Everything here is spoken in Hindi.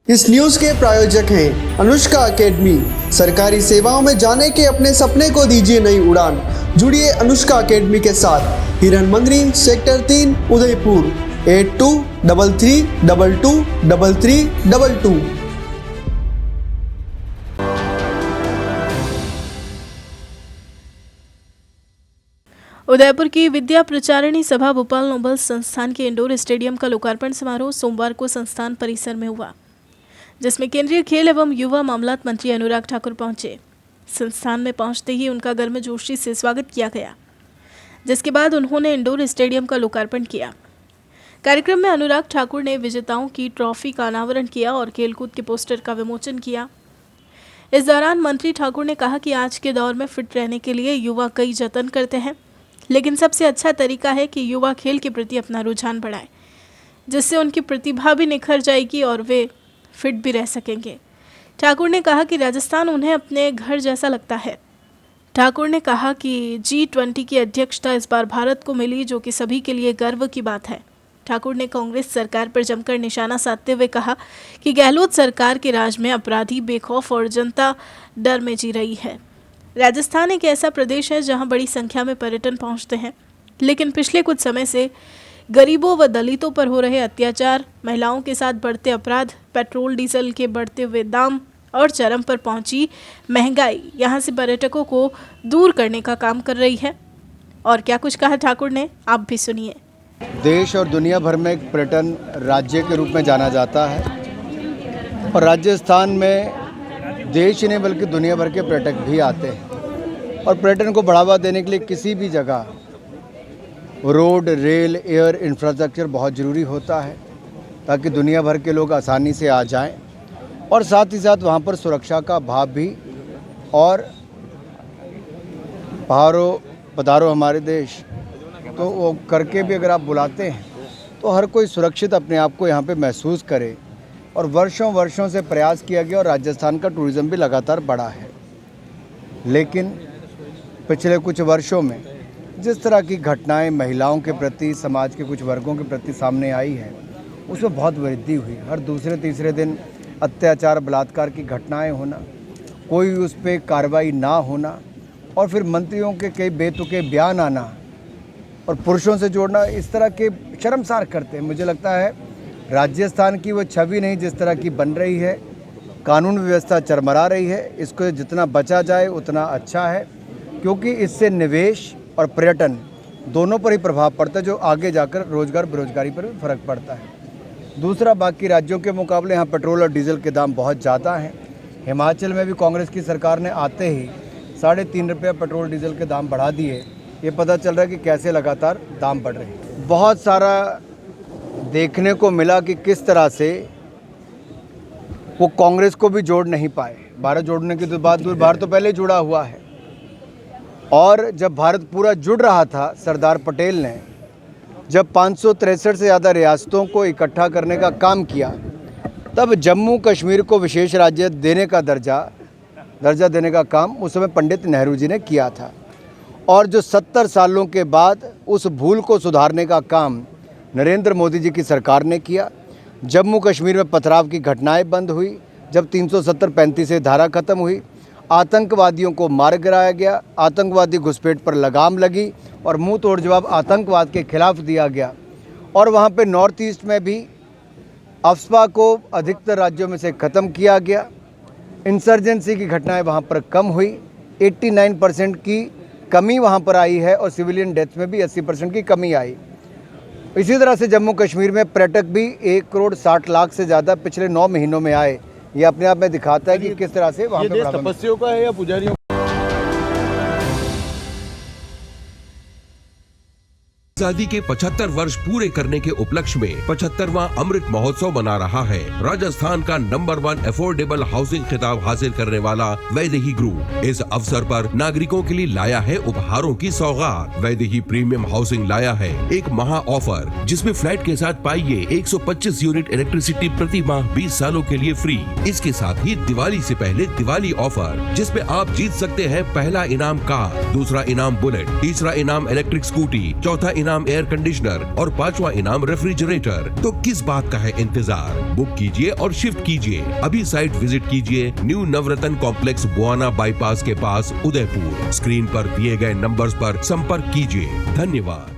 इस न्यूज के प्रायोजक हैं अनुष्का एकेडमी। सरकारी सेवाओं में जाने के अपने सपने को दीजिए नई उड़ान। जुड़िए अनुष्का एकेडमी के साथ। हिरन मंदिरी सेक्टर 3 उदयपुर 8233223322। उदयपुर की विद्या प्रचारिणी सभा भोपाल नोबल संस्थान के इंडोर स्टेडियम का लोकार्पण समारोह सोमवार को संस्थान परिसर में हुआ, जिसमें केंद्रीय खेल एवं युवा मामलात मंत्री अनुराग ठाकुर पहुंचे। संस्थान में पहुंचते ही उनका गर्मजोशी से स्वागत किया गया, जिसके बाद उन्होंने इंडोर स्टेडियम का लोकार्पण किया। कार्यक्रम में अनुराग ठाकुर ने विजेताओं की ट्रॉफी का अनावरण किया और खेलकूद के पोस्टर का विमोचन किया। इस दौरान मंत्री ठाकुर ने कहा कि आज के दौर में फिट रहने के लिए युवा कई जतन करते हैं, लेकिन सबसे अच्छा तरीका है कि युवा खेल के प्रति अपना रुझान बढ़ाएं, जिससे उनकी प्रतिभा भी निखर जाएगी और वे फिट भी रह सकेंगे। ठाकुर ने कहा कि राजस्थान उन्हें अपने घर जैसा लगता है। ठाकुर ने कहा कि G20 की अध्यक्षता इस बार भारत को मिली, जो कि सभी के लिए गर्व की बात है। ठाकुर ने कांग्रेस सरकार पर जमकर निशाना साधते हुए कहा कि गहलोत सरकार के राज में अपराधी बेखौफ और जनता डर में जी रही है। राजस्थान एक ऐसा प्रदेश है जहां बड़ी संख्या में पर्यटन पहुंचते हैं, लेकिन पिछले कुछ समय से गरीबों व दलितों पर हो रहे अत्याचार, महिलाओं के साथ बढ़ते अपराध, पेट्रोल डीजल के बढ़ते हुए दाम और चरम पर पहुंची महंगाई यहां से पर्यटकों को दूर करने का काम कर रही है। और क्या कुछ कहा ठाकुर ने, आप भी सुनिए। देश और दुनिया भर में एक पर्यटन राज्य के रूप में जाना जाता है और राजस्थान में देश ही नहीं बल्कि दुनिया भर के पर्यटक भी आते हैं। और पर्यटन को बढ़ावा देने के लिए किसी भी जगह रोड, रेल, एयर इंफ्रास्ट्रक्चर बहुत ज़रूरी होता है, ताकि दुनिया भर के लोग आसानी से आ जाएं और साथ ही साथ वहाँ पर सुरक्षा का भाव भी। और पधारो हमारे देश, तो वो करके भी अगर आप बुलाते हैं तो हर कोई सुरक्षित अपने आप को यहाँ पे महसूस करे। और वर्षों से प्रयास किया गया और राजस्थान का टूरिज़्म भी लगातार बढ़ा है, लेकिन पिछले कुछ वर्षों में जिस तरह की घटनाएं महिलाओं के प्रति, समाज के कुछ वर्गों के प्रति सामने आई है, उसमें बहुत वृद्धि हुई। हर दूसरे तीसरे दिन अत्याचार, बलात्कार की घटनाएं होना, कोई उस पर कार्रवाई ना होना और फिर मंत्रियों के कई बेतुके बयान आना और पुरुषों से जोड़ना, इस तरह के शर्मसार करते हैं। मुझे लगता है राजस्थान की वो छवि नहीं जिस तरह की बन रही है, कानून व्यवस्था चरमरा रही है, इसको जितना बचा जाए उतना अच्छा है, क्योंकि इससे निवेश और पर्यटन दोनों पर ही प्रभाव पड़ता है, जो आगे जाकर रोजगार बेरोजगारी पर भी फर्क पड़ता है। दूसरा, बाकी राज्यों के मुकाबले यहाँ पेट्रोल और डीजल के दाम बहुत ज़्यादा हैं। हिमाचल में भी कांग्रेस की सरकार ने आते ही 3.5 रुपये पेट्रोल डीजल के दाम बढ़ा दिए। ये पता चल रहा है कि कैसे लगातार दाम बढ़ रहे हैं। बहुत सारा देखने को मिला कि किस तरह से वो कांग्रेस को भी जोड़ नहीं पाए। भारत जोड़ने की तो बात दूर, भारत तो पहले जुड़ा हुआ है। और जब भारत पूरा जुड़ रहा था, सरदार पटेल ने जब 563 से ज़्यादा रियासतों को इकट्ठा करने का काम किया, तब जम्मू कश्मीर को विशेष राज्य देने का दर्जा देने का काम उस समय पंडित नेहरू जी ने किया था। और जो 70 सालों के बाद उस भूल को सुधारने का काम नरेंद्र मोदी जी की सरकार ने किया। जम्मू कश्मीर में पथराव की घटनाएं बंद हुई, जब 370-35 से धारा खत्म हुई, आतंकवादियों को मार गिराया गया, आतंकवादी घुसपैठ पर लगाम लगी और मुंह तोड़ जवाब आतंकवाद के खिलाफ दिया गया। और वहाँ पे नॉर्थ ईस्ट में भी अफस्पा को अधिकतर राज्यों में से ख़त्म किया गया। इंसर्जेंसी की घटनाएं वहाँ पर कम हुई, 89% की कमी वहाँ पर आई है और सिविलियन डेथ में भी 80% की कमी आई। इसी तरह से जम्मू कश्मीर में पर्यटक भी 1,60,00,000 से ज़्यादा पिछले 9 महीनों में आए। ये अपने आप में दिखाता है कि किस तरह से वहाँ पे तपस्वियों का है या पुजारियों। आजादी के 75 वर्ष पूरे करने के उपलक्ष्य में 75वां अमृत महोत्सव मना रहा है। राजस्थान का नंबर 1 अफोर्डेबल हाउसिंग खिताब हासिल करने वाला वैदेही ग्रुप इस अवसर पर नागरिकों के लिए लाया है उपहारों की सौगात। वैदेही प्रीमियम हाउसिंग लाया है एक महा ऑफर, जिसमें फ्लैट के साथ पाइए 125 यूनिट इलेक्ट्रिसिटी प्रति माह 20 सालों के लिए फ्री। इसके साथ ही दिवाली से पहले दिवाली ऑफर, जिसमें आप जीत सकते हैं पहला इनाम कार, दूसरा इनाम बुलेट, तीसरा इनाम इलेक्ट्रिक स्कूटी, चौथा इनाम एयर कंडीशनर और 5वां इनाम रेफ्रिजरेटर। तो किस बात का है इंतजार? बुक कीजिए और शिफ्ट कीजिए। अभी साइट विजिट कीजिए न्यू नवरत्न कॉम्प्लेक्स बुआना बाईपास के पास उदयपुर। स्क्रीन पर दिए गए नंबर्स पर संपर्क कीजिए। धन्यवाद।